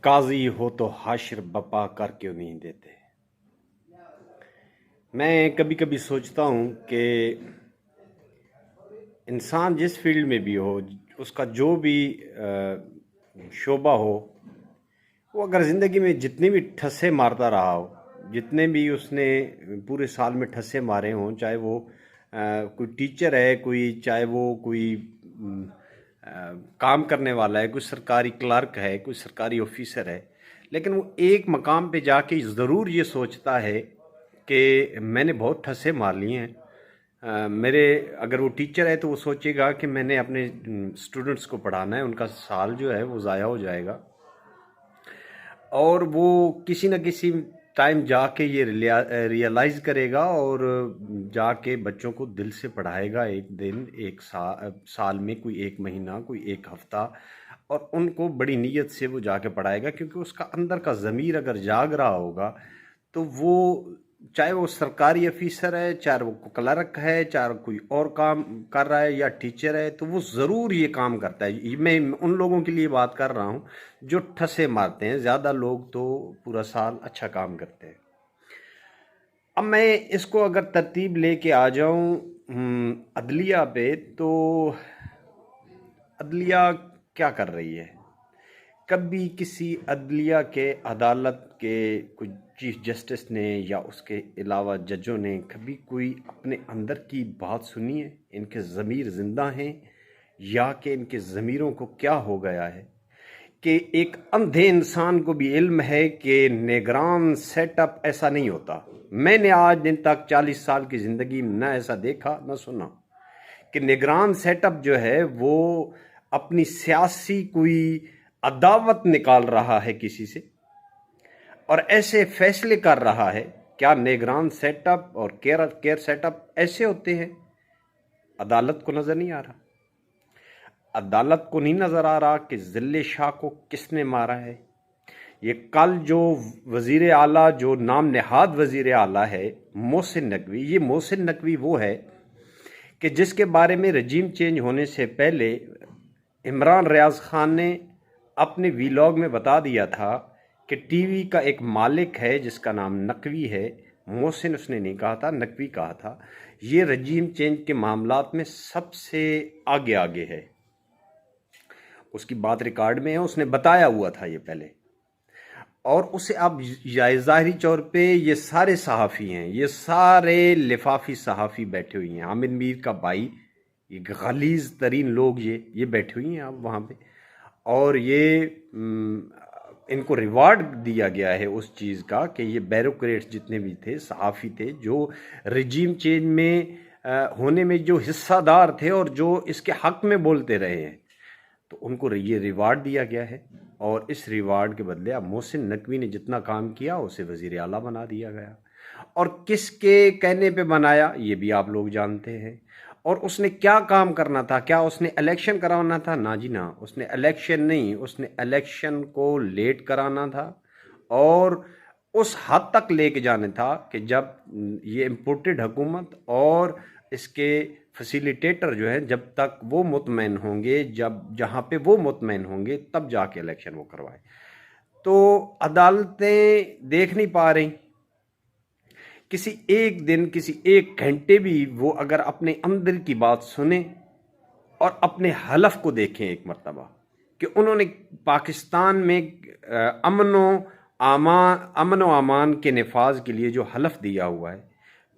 قاضی ہو تو حاشر بپا کر کیوں نہیں دیتے؟ میں کبھی کبھی سوچتا ہوں کہ انسان جس فیلڈ میں بھی ہو، اس کا جو بھی شعبہ ہو، وہ اگر زندگی میں جتنے بھی ٹھسے مارتا رہا ہو، جتنے بھی اس نے پورے سال میں ٹھسے مارے ہوں، چاہے وہ کوئی ٹیچر ہے، چاہے وہ کوئی کام کرنے والا ہے، کوئی سرکاری کلرک ہے، کوئی سرکاری آفیسر ہے، لیکن وہ ایک مقام پہ جا کے ضرور یہ سوچتا ہے کہ میں نے بہت ٹھسے مار لیے ہیں۔ میرے اگر وہ ٹیچر ہے تو وہ سوچے گا کہ میں نے اپنے اسٹوڈنٹس کو پڑھانا ہے، ان کا سال جو ہے وہ ضائع ہو جائے گا، اور وہ کسی نہ کسی ٹائم جا کے یہ ریئلائز کرے گا اور جا کے بچوں کو دل سے پڑھائے گا، ایک دن، ایک سال میں کوئی ایک مہینہ، کوئی ایک ہفتہ، اور ان کو بڑی نیت سے وہ جا کے پڑھائے گا، کیونکہ اس کا اندر کا ضمیر اگر جاگ رہا ہوگا تو وہ، چاہے وہ سرکاری افیسر ہے، چاہے وہ کلرک ہے، چاہے کوئی اور کام کر رہا ہے یا ٹیچر ہے، تو وہ ضرور یہ کام کرتا ہے۔ میں ان لوگوں کے لیے بات کر رہا ہوں جو ٹھسے مارتے ہیں، زیادہ لوگ تو پورا سال اچھا کام کرتے ہیں۔ اب میں اس کو اگر ترتیب لے کے آ جاؤں عدلیہ پہ، تو عدلیہ کیا کر رہی ہے؟ کبھی کسی عدلیہ کے، عدالت کے کوئی چیف جسٹس نے یا اس کے علاوہ ججوں نے کبھی کوئی اپنے اندر کی بات سنی ہے؟ ان کے ضمیر زندہ ہیں یا کہ ان کے ضمیروں کو کیا ہو گیا ہے کہ ایک اندھے انسان کو بھی علم ہے کہ نگران سیٹ اپ ایسا نہیں ہوتا؟ میں نے آج دن تک 40 سال کی زندگی میں نہ ایسا دیکھا نہ سنا کہ نگران سیٹ اپ جو ہے وہ اپنی سیاسی کوئی عداوت نکال رہا ہے کسی سے اور ایسے فیصلے کر رہا ہے۔ کیا نگران سیٹ اپ اور کیئر سیٹ اپ ایسے ہوتے ہیں؟ عدالت کو نظر نہیں آ رہا، عدالت کو نہیں نظر آ رہا کہ ذل شاہ کو کس نے مارا ہے۔ یہ کل جو وزیر اعلیٰ، جو نام نہاد وزیر اعلیٰ ہے، محسن نقوی، یہ محسن نقوی وہ ہے کہ جس کے بارے میں رجیم چینج ہونے سے پہلے عمران ریاض خان نے اپنے ویلاگ میں بتا دیا تھا کہ ٹی وی کا ایک مالک ہے جس کا نام نقوی ہے۔ محسن اس نے نہیں کہا تھا، نقوی کہا تھا۔ یہ رجیم چینج کے معاملات میں سب سے آگے ہے، اس کی بات ریکارڈ میں ہے، اس نے بتایا ہوا تھا یہ پہلے۔ اور اسے اب ظاہری طور پہ یہ سارے صحافی ہیں، یہ سارے لفافی صحافی بیٹھے ہوئی ہیں، حامد میر کا بھائی، یہ غلیظ ترین لوگ یہ بیٹھے ہوئی ہیں اب وہاں پہ، اور یہ ان کو ریوارڈ دیا گیا ہے اس چیز کا کہ یہ بیوروکریٹس جتنے بھی تھے، صحافی تھے، جو رجیم چینج میں ہونے میں جو حصہ دار تھے اور جو اس کے حق میں بولتے رہے ہیں، تو ان کو یہ ریوارڈ دیا گیا ہے۔ اور اس ریوارڈ کے بدلے اب محسن نقوی نے جتنا کام کیا اسے وزیر اعلیٰ بنا دیا گیا، اور کس کے کہنے پہ بنایا یہ بھی آپ لوگ جانتے ہیں۔ اور اس نے کیا کام کرنا تھا؟ کیا اس نے الیکشن کرانا تھا؟ نہ جی نہ، اس نے الیکشن نہیں، اس نے الیکشن کو لیٹ کرانا تھا اور اس حد تک لے کے جانا تھا کہ جب یہ امپورٹڈ حکومت اور اس کے فیسیلیٹیٹر جو ہیں جب تک وہ مطمئن ہوں گے، جہاں پہ وہ مطمئن ہوں گے تب جا کے الیکشن وہ کروائے۔ تو عدالتیں دیکھ نہیں پا رہی، کسی ایک دن، کسی ایک گھنٹے بھی وہ اگر اپنے اندر کی بات سنیں اور اپنے حلف کو دیکھیں ایک مرتبہ کہ انہوں نے پاکستان میں امن و امان کے نفاذ کے لیے جو حلف دیا ہوا ہے،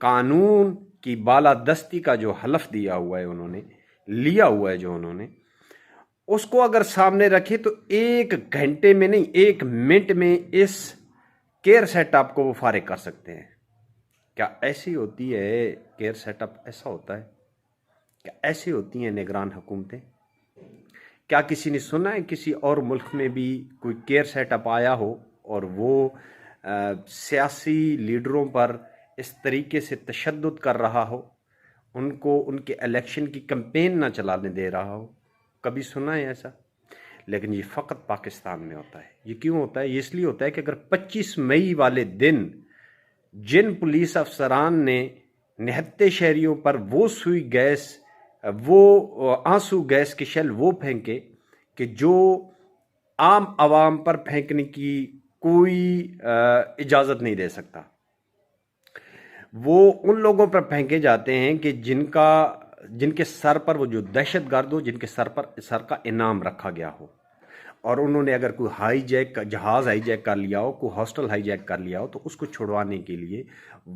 قانون کی بالادستی کا جو حلف دیا ہوا ہے، انہوں نے لیا ہوا ہے جو انہوں نے، اس کو اگر سامنے رکھے تو ایک گھنٹے میں نہیں، ایک منٹ میں اس کیئر سیٹ اپ کو وہ فارغ کر سکتے ہیں۔ کیا ایسی ہوتی ہے کیئر سیٹ اپ؟ ایسا ہوتا ہے؟ کیا ایسی ہوتی ہیں نگران حکومتیں؟ کیا کسی نے سنا ہے کسی اور ملک میں بھی کوئی کیئر سیٹ اپ آیا ہو اور وہ سیاسی لیڈروں پر اس طریقے سے تشدد کر رہا ہو، ان کو ان کے الیکشن کی کمپین نہ چلانے دے رہا ہو؟ کبھی سنا ہے ایسا؟ لیکن یہ فقط پاکستان میں ہوتا ہے۔ یہ کیوں ہوتا ہے؟ یہ اس لیے ہوتا ہے کہ اگر 25 مئی والے دن جن پولیس افسران نے نہتے شہریوں پر وہ سوئی گیس، وہ آنسو گیس کے شیل وہ پھینکے کہ جو عام عوام پر پھینکنے کی کوئی اجازت نہیں دے سکتا۔ وہ ان لوگوں پر پھینکے جاتے ہیں کہ جن کے سر پر وہ جو دہشت گرد ہو، جن کے سر کا انعام رکھا گیا ہو، اور انہوں نے اگر کوئی جہاز ہائی جیک کر لیا ہو، کوئی ہاسٹل ہائی جیک کر لیا ہو، تو اس کو چھڑوانے کے لیے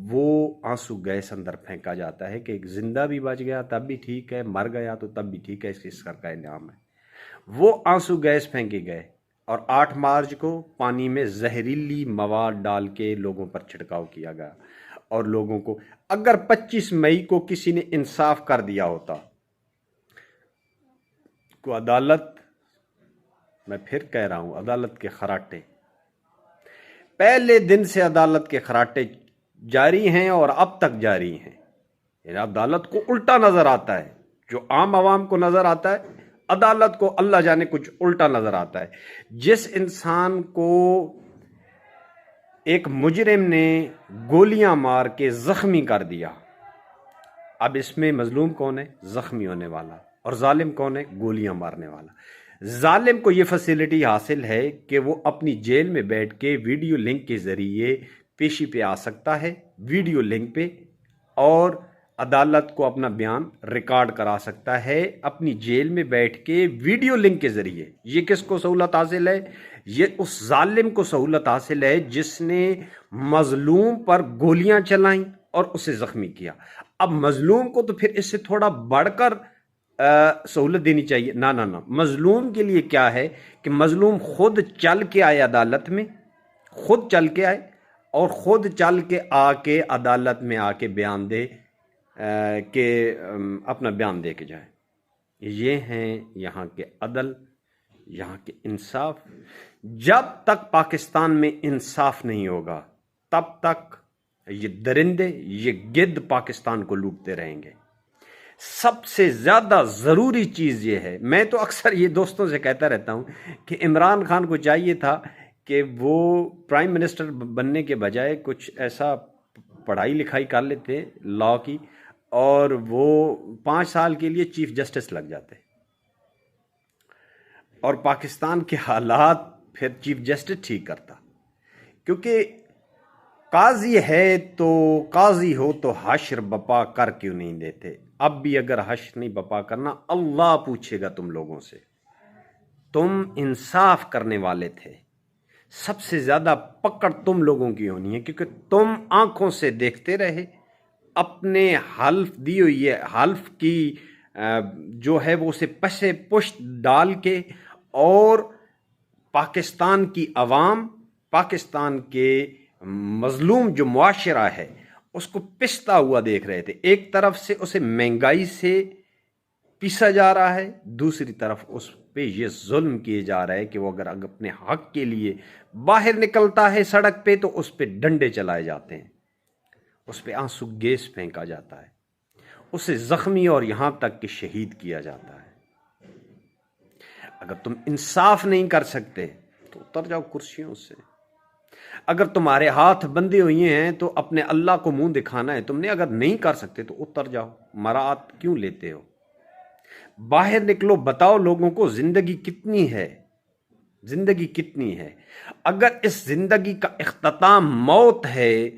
وہ آنسو گیس اندر پھینکا جاتا ہے کہ زندہ بھی بچ گیا تب بھی ٹھیک ہے، مر گیا تو تب بھی ٹھیک ہے، اس کے سر کا انعام ہے۔ وہ آنسو گیس پھینکے گئے اور 8 مارچ کو پانی میں زہریلی مواد ڈال کے لوگوں پر چھڑکاؤ کیا گیا، اور لوگوں کو اگر 25 مئی کو کسی نے انصاف کر دیا ہوتا، کو عدالت، میں پھر کہہ رہا ہوں، عدالت کے خراٹے پہلے دن سے عدالت کے خراٹے جاری ہیں اور اب تک جاری ہیں۔ یعنی عدالت کو الٹا نظر آتا ہے، جو عام عوام کو نظر آتا ہے، عدالت کو اللہ جانے کچھ الٹا نظر آتا ہے۔ جس انسان کو ایک مجرم نے گولیاں مار کے زخمی کر دیا، اب اس میں مظلوم کون ہے؟ زخمی ہونے والا، اور ظالم کون ہے؟ گولیاں مارنے والا۔ ظالم کو یہ فیسلٹی حاصل ہے کہ وہ اپنی جیل میں بیٹھ کے ویڈیو لنک کے ذریعے پیشی پہ آ سکتا ہے، ویڈیو لنک پہ، اور عدالت کو اپنا بیان ریکارڈ کرا سکتا ہے اپنی جیل میں بیٹھ کے ویڈیو لنک کے ذریعے۔ یہ کس کو سہولت حاصل ہے؟ یہ اس ظالم کو سہولت حاصل ہے جس نے مظلوم پر گولیاں چلائیں اور اسے زخمی کیا۔ اب مظلوم کو تو پھر اس سے تھوڑا بڑھ کر سہولت دینی چاہیے۔ نہ، مظلوم کے لیے کیا ہے کہ مظلوم خود چل کے آئے عدالت میں، خود چل کے آئے اور خود چل کے آ کے عدالت میں آ کے بیان دے، کہ اپنا بیان دے کے جائے۔ یہ ہیں یہاں کے عدل، یہاں کے انصاف۔ جب تک پاکستان میں انصاف نہیں ہوگا تب تک یہ درندے، یہ گدھ پاکستان کو لوٹتے رہیں گے۔ سب سے زیادہ ضروری چیز یہ ہے، میں تو اکثر یہ دوستوں سے کہتا رہتا ہوں کہ عمران خان کو چاہیے تھا کہ وہ پرائم منسٹر بننے کے بجائے کچھ ایسا پڑھائی لکھائی کر لیتے لا کی، اور وہ 5 سال کے لیے چیف جسٹس لگ جاتے، اور پاکستان کے حالات پھر چیف جسٹس ٹھیک کرتا۔ کیونکہ قاضی ہے تو قاضی ہو تو حشر بپا کر کیوں نہیں دیتے؟ اب بھی اگر حشر نہیں بپا کرنا، اللہ پوچھے گا تم لوگوں سے۔ تم انصاف کرنے والے تھے، سب سے زیادہ پکڑ تم لوگوں کی ہونی ہے، کیونکہ تم آنکھوں سے دیکھتے رہے، اپنے حلف دی ہوئی ہے، حلف کی جو ہے وہ اسے پسے پشت ڈال کے، اور پاکستان کی عوام، پاکستان کے مظلوم جو معاشرہ ہے اس کو پستا ہوا دیکھ رہے تھے۔ ایک طرف سے اسے مہنگائی سے پیسا جا رہا ہے، دوسری طرف اس پہ یہ ظلم کیے جا رہا ہے کہ وہ اگر اپنے حق کے لیے باہر نکلتا ہے سڑک پہ تو اس پہ ڈنڈے چلائے جاتے ہیں، اس پہ آنسو گیس پھینکا جاتا ہے، اسے زخمی اور یہاں تک کہ شہید کیا جاتا ہے۔ اگر تم انصاف نہیں کر سکتے تو اتر جاؤ کرسیوں سے۔ اگر تمہارے ہاتھ بندھے ہوئے ہیں تو اپنے اللہ کو منہ دکھانا ہے تم نے، اگر نہیں کر سکتے تو اتر جاؤ، مرات کیوں لیتے ہو؟ باہر نکلو، بتاؤ لوگوں کو زندگی کتنی ہے، زندگی کتنی ہے۔ اگر اس زندگی کا اختتام موت ہے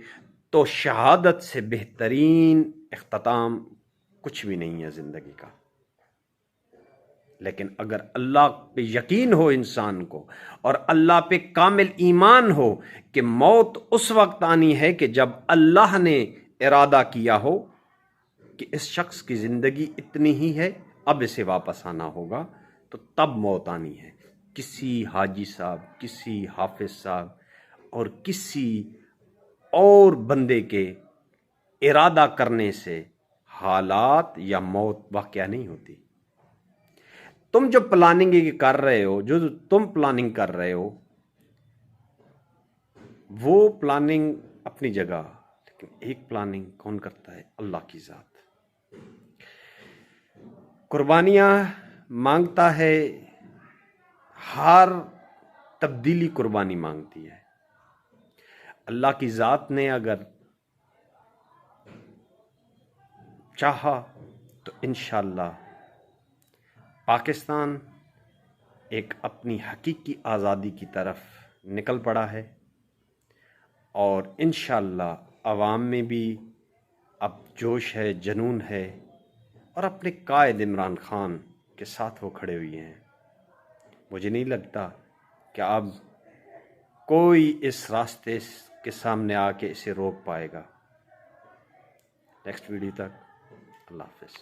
تو شہادت سے بہترین اختتام کچھ بھی نہیں ہے زندگی کا۔ لیکن اگر اللہ پہ یقین ہو انسان کو، اور اللہ پہ کامل ایمان ہو کہ موت اس وقت آنی ہے کہ جب اللہ نے ارادہ کیا ہو کہ اس شخص کی زندگی اتنی ہی ہے، اب اسے واپس آنا ہوگا، تو تب موت آنی ہے۔ کسی حاجی صاحب، کسی حافظ صاحب اور کسی اور بندے کے ارادہ کرنے سے حالات یا موت واقعہ نہیں ہوتی۔ تم جو پلاننگ کر رہے ہو، جو تم پلاننگ کر رہے ہو، وہ پلاننگ اپنی جگہ، لیکن ایک پلاننگ کون کرتا ہے؟ اللہ کی ذات۔ قربانیاں مانگتا ہے، ہر تبدیلی قربانی مانگتی ہے۔ اللہ کی ذات نے اگر چاہا تو انشاءاللہ پاکستان ایک اپنی حقیقی آزادی کی طرف نکل پڑا ہے، اور انشاءاللہ عوام میں بھی اب جوش ہے، جنون ہے، اور اپنے قائد عمران خان کے ساتھ وہ کھڑے ہوئے ہیں۔ مجھے نہیں لگتا کہ اب کوئی اس راستے کے سامنے آ کے اسے روک پائے گا۔ نیکسٹ ویڈیو تک اللہ حافظ۔